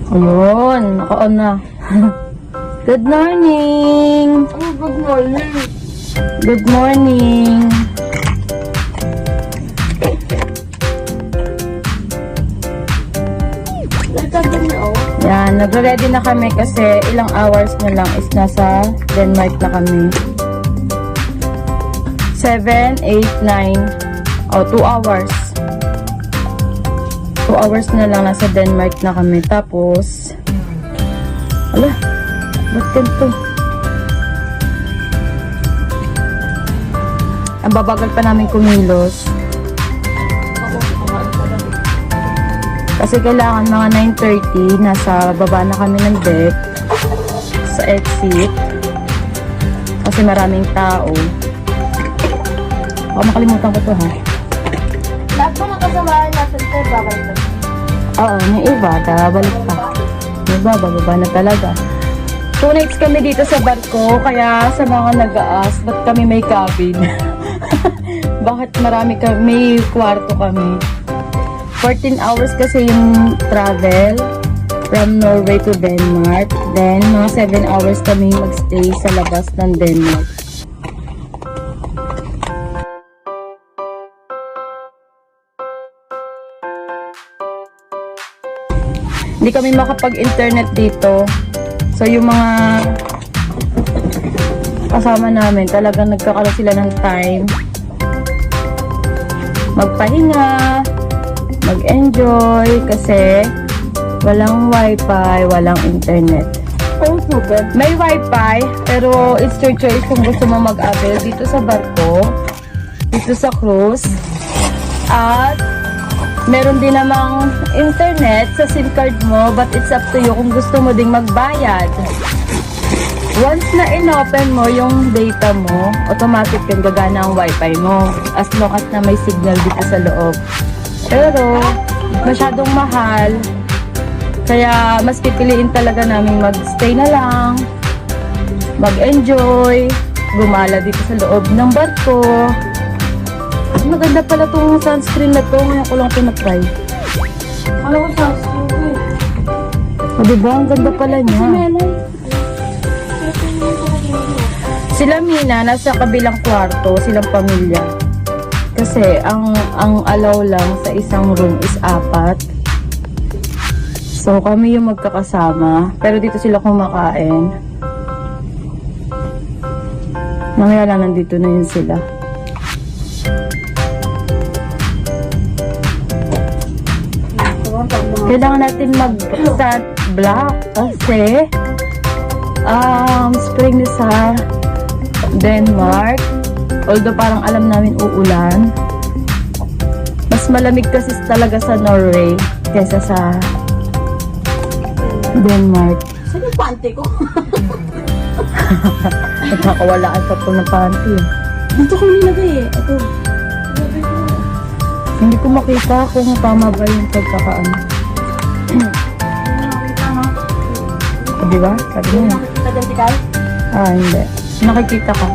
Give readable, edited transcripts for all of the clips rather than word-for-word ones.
Ayun, naka-on na. Good morning! Oh, good morning. Good morning! Yan, nagre-ready na kami kasi ilang hours na lang is nasa Denmark na kami. 7, 8, 9, 2 hours. 2 hours na lang nasa Denmark na kami. Tapos, ala, ba't ganito? Ang babagal pa namin kumilos. Kasi kailangan mga 9:30, nasa baba na kami ng deck sa exit. Kasi maraming tao. Baka makalimutan ko to, ha? Lahat mo ng kasamahan natin tayo, babalik na. Oo, may iba, balik pa. May iba, bababa na talaga. 2 nights kami dito sa barko, kaya sa mga nag-aas, ba't kami may cabin? Bakit marami kami, may kwarto kami? 14 hours kasi yung travel from Norway to Denmark. Then, mga 7 hours kami magstay sa labas ng Denmark. Hindi kami makapag-internet dito. So, yung mga kasama namin, talagang nagkakaroon sila ng time magpahinga, mag-enjoy, kasi walang wifi, walang internet. Oh, super. May wifi, pero it's your choice kung gusto mo mag-avail dito sa barko, dito sa cruise. At meron din namang internet sa SIM card mo, but it's up to you kung gusto mo ding magbayad. Once na in-open mo yung data mo, automatic yung gagana ang wifi mo, as long as na may signal dito sa loob. Pero masyadong mahal, kaya mas pipiliin talaga namin mag-stay na lang, mag-enjoy, gumala dito sa loob ng barko. Maganda pala itong sunscreen na to, ngayon ko lang pinatry. Ano ko sunscreen ko O eh. diba, ang ganda pala niya. Sila Mina, nasa kabilang kwarto, silang pamilya. Kasi ang allow lang sa isang room is 4. So kami yung magkakasama, pero dito sila kumakain. Mamaya lang nandito na yun sila. Kailangan natin mag-start block kasi spring na sa Denmark. Although parang alam namin uulan. Mas malamig kasi talaga sa Norway kaysa sa Denmark. Saan yung pante ko? Nagkakawalaan pa po ng panty. Dito ko nilagay eh. Ito. Hindi ko makita kung tama ba yung pagkakaano. Diba? Sabi mo. Nakikita dyan si Kai? Hindi. Nakikita ka.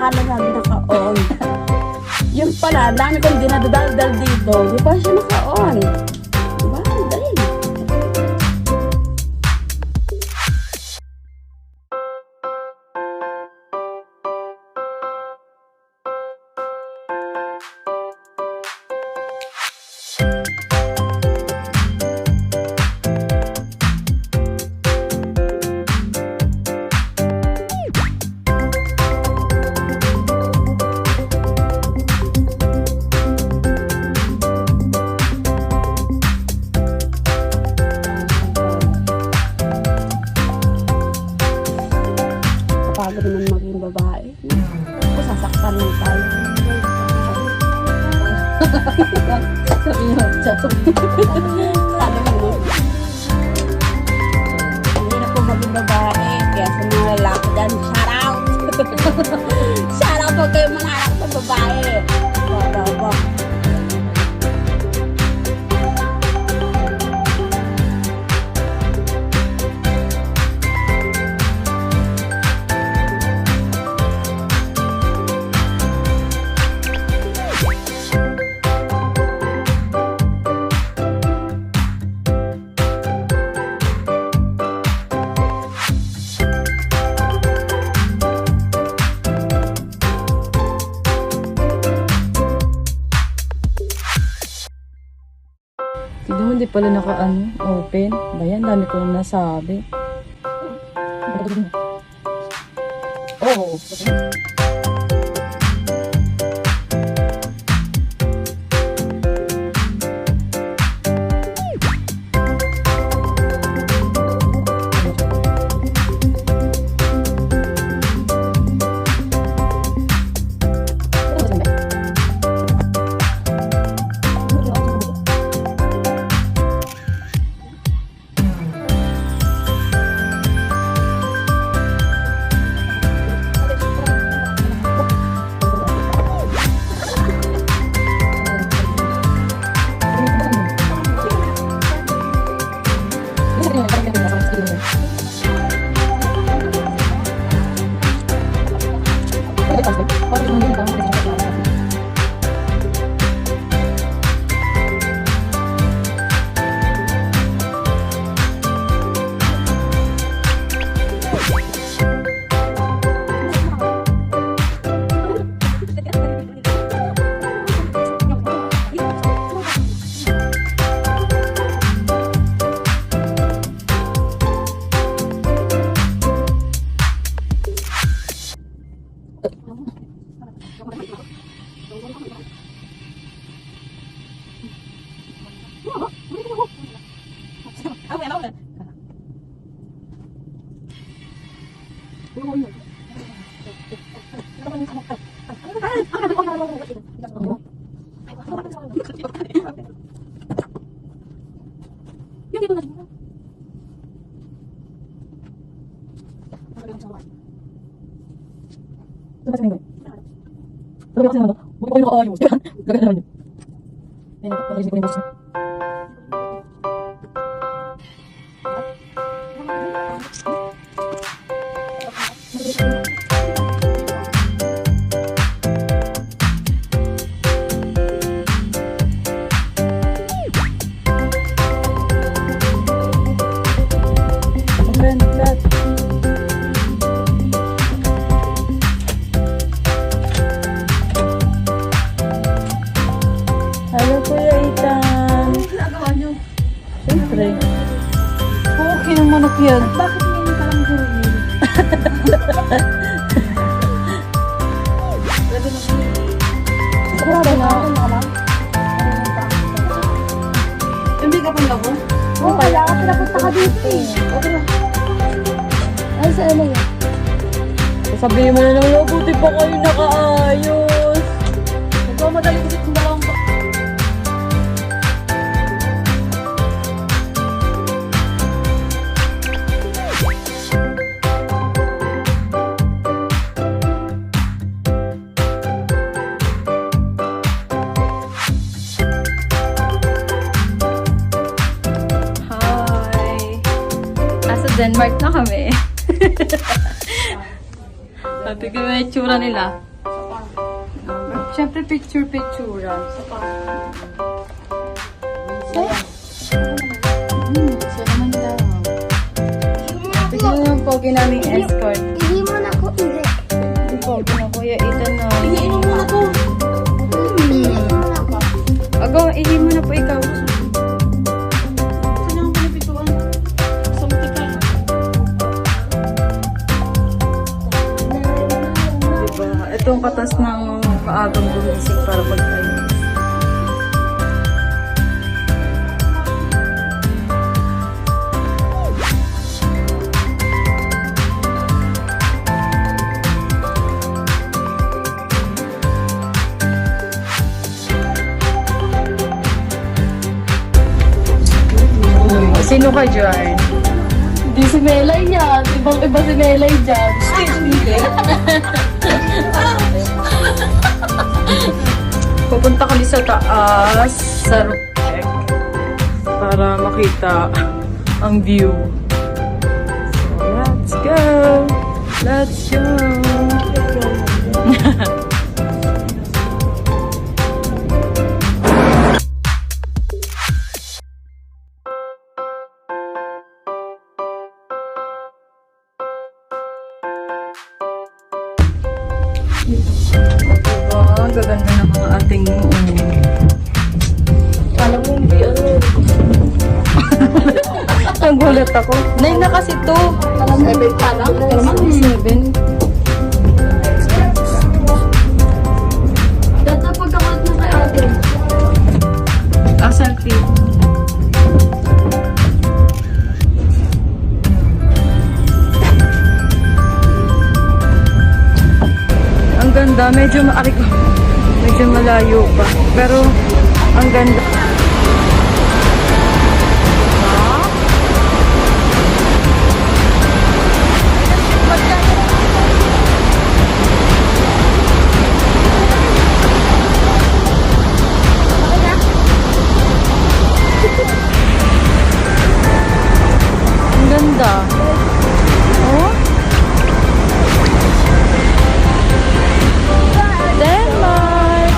akala namin naka-on. Yung pala, dami kong dinadaldal dito. Di ba siya naka-on? Diba? Dali. Kapagod naman maging babae. Ako sasaktan lang tayo. Sabi mo, hindi na po maging babae. Kaya sa mga lalaki dyan, shout out! Shout out po kayo mga anak sa babae. Ba. Tignan mo, hindi pala open. Ba yan, dami ko nang nasabi. Oh. Hello, Kuya Ethan. Nagawa niyo? Siyempre. Okay ng manok yan. Bakit ngayon ka lang gawin? Sarap na. Hindi ka pang labo? Oo, kaya ka pinapunta ka dito eh. Okay na. Ay, saan na yun? Sabihin mo na lang, buti pa kayo nakaayos. Nagmamadali ko dito dalawang pa. Hi! Nasa Denmark na kami. Sabi ko yung itsura nila. Siyempre, picture-picturean. Siya naman daw. Tignan mo yung pogi naming escort. Hindi mo na ko hindi. Yung pogi na Kuya Ethan na. Tingin mo muna ko. Hindi mo na ko. Ago, ihi mo na po ikaw. Saan ang pinipituan? Samti ka. Diba? Itong katas ng maagang gumising para pagkain. Sino ka dyan? Di si Melay yan. Ibang-iba si Melay dyan. Pupunta kami sa taas, sa roof deck, para makita ang view. So, let's go! Let's go! Diba? Ang gaganda ng mga ating Alam mo hindi ano. Nagulat ako. 9 na kasi to. 7 pa lang. 7. Dada pagkakulat na kay ate. Ah, selfie. Ang ganda. Medyo medyo malayo pa. Pero, ang ganda. Ang ganda. Oh? Denmark!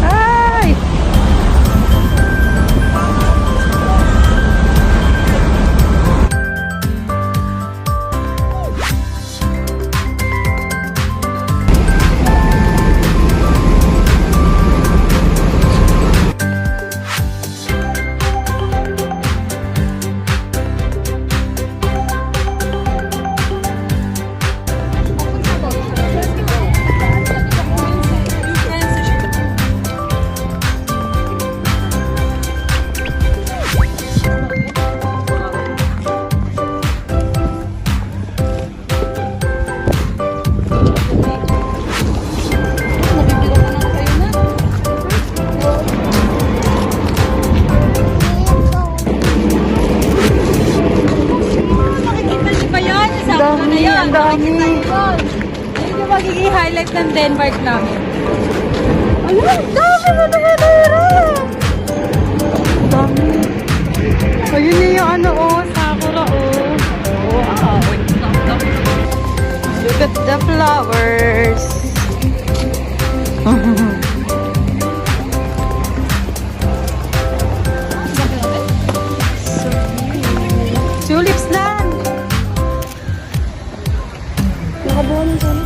Ay! Ang dami. Yun yung magiging highlight ng Denmark namin. Ano? Ang dami na nakatira! Ang dami. Ayun na yung ano, oh, sakura, oh. Wow. Look at the flowers. Tulips land! Nakabuhan ng tuloy.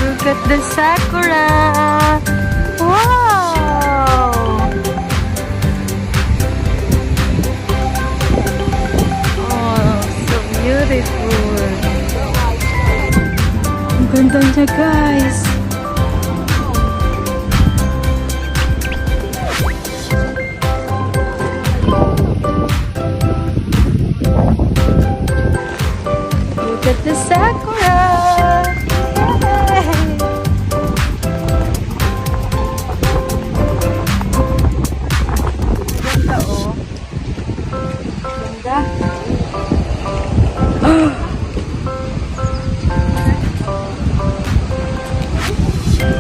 Look at the sakura! Wow! Ganda niya, guys. Look at the sakura! Yay! Ganda, oh. Ganda.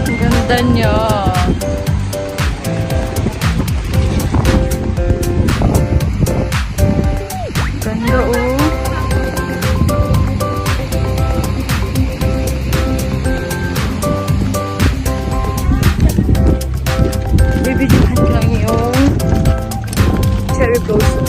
Ang ganda niya. Ganda, oh. Bibigyan ko lang yung cherry blossom.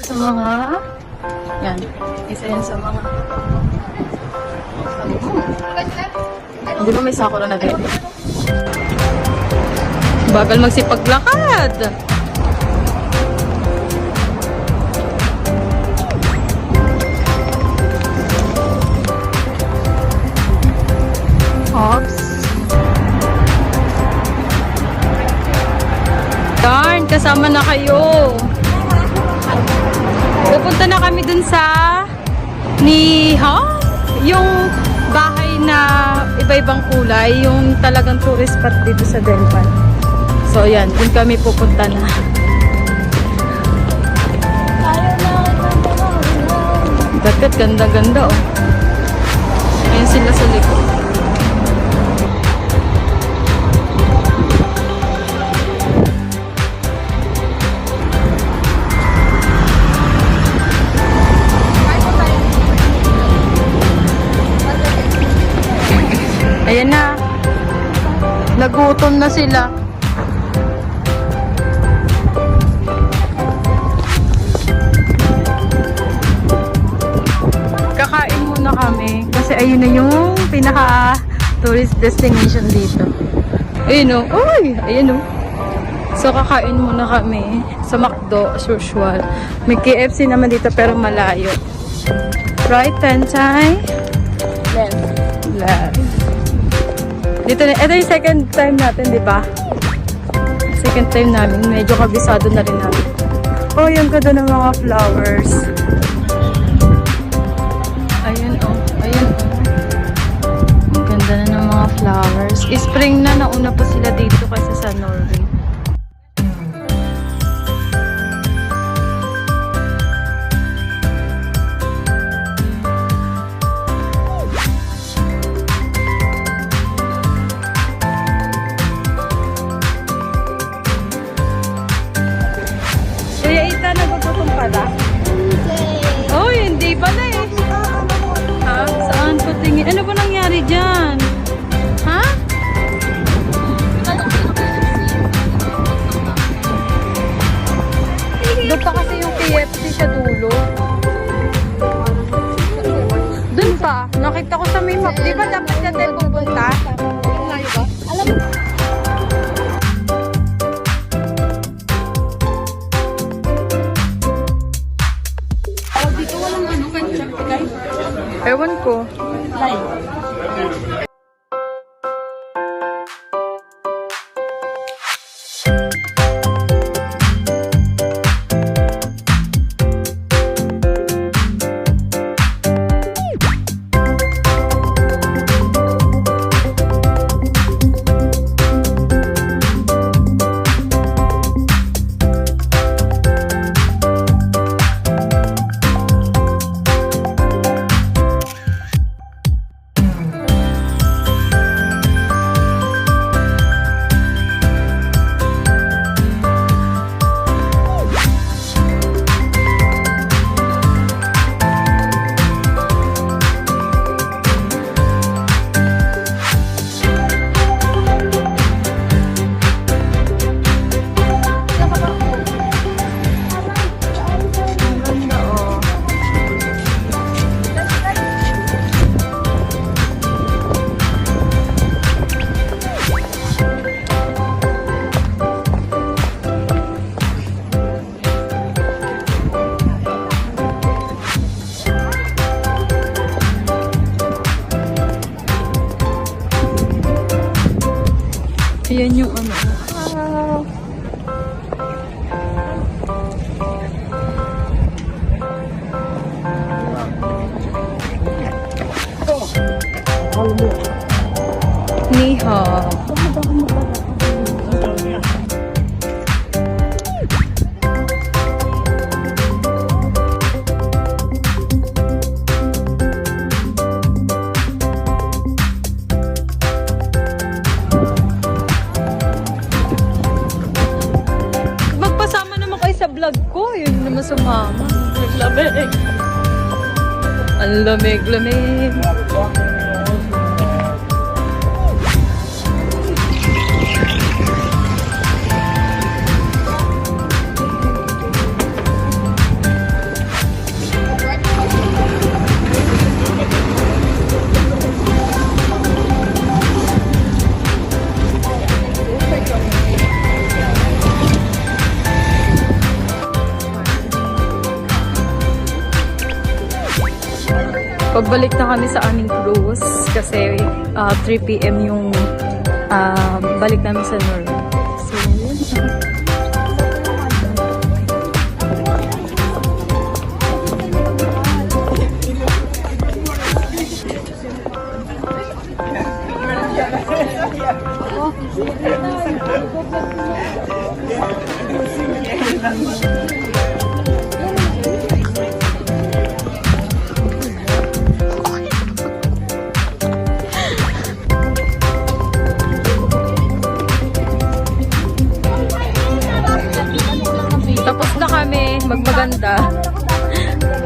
Sa mga, yan, isa yan sa mga, hindi ba may sakura na din? Bagal magsipaglakad! Oops. Darn, kasama na kayo. Pupunta na kami dun sa yung bahay na iba-ibang kulay, yung talagang tourist spot dito sa Delpan. So yan, dun kami pupunta na. Dagat, ganda-ganda, oh. Ayan sila sa likod. Ayan na. Nagutom na sila. Kakain muna kami. Kasi ayun na yung pinaka tourist destination dito. Ayun o. Uy! Ayun o. So kakain muna kami sa McDo as usual. May KFC naman dito pero malayo. Right, Tensai? Left. Dito na, ito yung second time natin, di ba? Second time namin, medyo kabisado na rin namin. Oh, yung ganda ng mga flowers. Ayun, oh. Ayun, oh. Ang ganda na ng mga flowers. Spring na, nauna pa sila dito kasi sa Norway. Kuya Ita, nagugutom pala? Oh, hindi pala eh. Ha? Saan ko tingin? Ano ba nangyari dyan? Ha? Doon pa kasi yung KFC sa dulo. Doon pa. Nakita ko sa may map. Di ba dapat na tayo pupunta? Layo ba? Alam mo. Ewan ko. Ha. Magpasama naman kayo sa vlog ko. Yun naman sumama. Lamig. Ang lamig-lamig. Pagbalik na kami sa aming cruise kasi 3 p.m. yung balik namin sa Norway. So, yun. Tapos na kami magmaganda.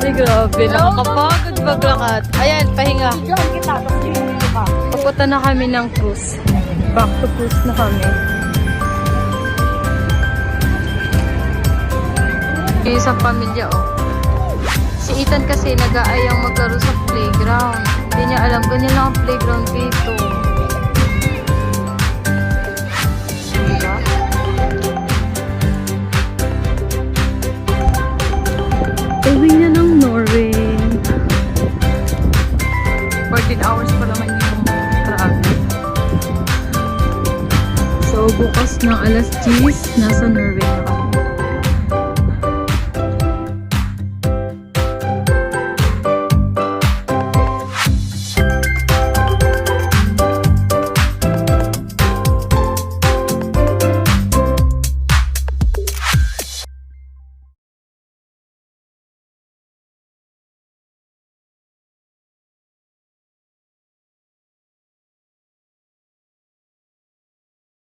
Ay, grabe. Nakakapagod maglakad. Ayan, pahinga. Papunta na kami ng cruise. Back to cruise na kami. Yung isang pamilya, oh. Si Ethan kasi nag-aayang maglaro sa playground. Hindi niya alam, ganyan lang ang playground dito. Diba? Uwi na ng Norway. 14 hours pa naman yung travel. So, bukas ng alas 10, nasa Norway na